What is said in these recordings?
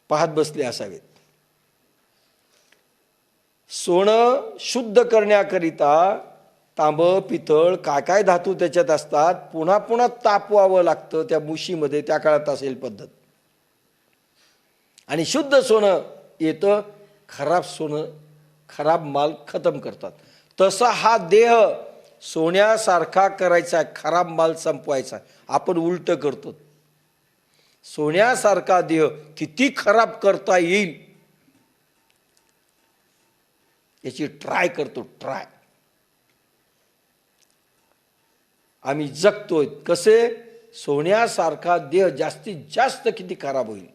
पाहत बसले असावेत. सोनं शुद्ध करण्याकरिता तांब पितळ काय काय धातू त्याच्यात असतात, पुन्हा पुन्हा तापवावं लागतं त्या मुशीमध्ये. त्या काळात असेल पद्धत. आणि शुद्ध सोनं येतं, खराब सोनं खराब माल खतम करतात. तसा हा देह सोन्यासारखा करायचा, खराब माल संपवायचा. आपण उलट करतो. सोन्यासारखा देह किती खराब करता येईल याची ट्राय करतो. ट्राय आम्ही जगतोय कसे, सोन्यासारखा देह जास्तीत जास्त किती खराब होईल.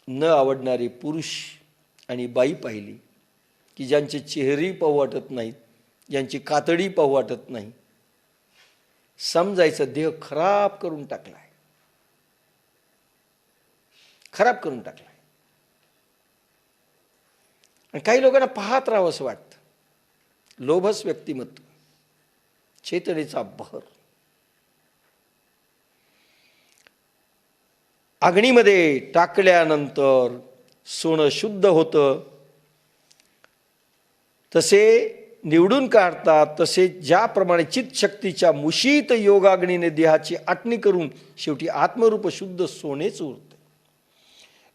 न आवडणारे पुरुष आणि बाई पाहिली की ज्यांचे चेहरे पाहू वाटत नाहीत, ज्यांची कातडी पाहू वाटत नाही, समजायचं देह खराब करून टाकलाय, खराब करून टाकलाय. आणि काही लोकांना पाहत राहावं असं वाटतं. लोभस व्यक्तिमत्व, चेतनेचा बहर. अग्नीमध्ये टाकल्यानंतर सोनं शुद्ध होतं. तसे निवडून काढतात. तसे ज्याप्रमाणे चित्तशक्तीच्या मुशीत योगाग्नीने देहाची आटणी करून शेवटी आत्मरूप शुद्ध सोनेच उरते.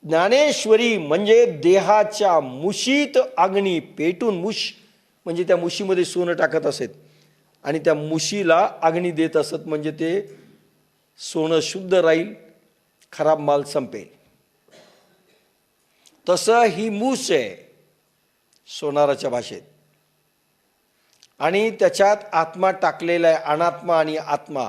ज्ञानेश्वरी म्हणजे देहाच्या मुशीत अग्नी पेटून, मुश म्हणजे त्या मुशीमध्ये सोनं टाकत असत आणि त्या मुशीला अग्नी देत असत, म्हणजे ते सोनं शुद्ध राहील, खराब माल संपेल. तसं ही मूस आहे सोनाराच्या भाषेत. आणि त्याच्यात आत्मा टाकलेला आहे. अनात्मा आणि आत्मा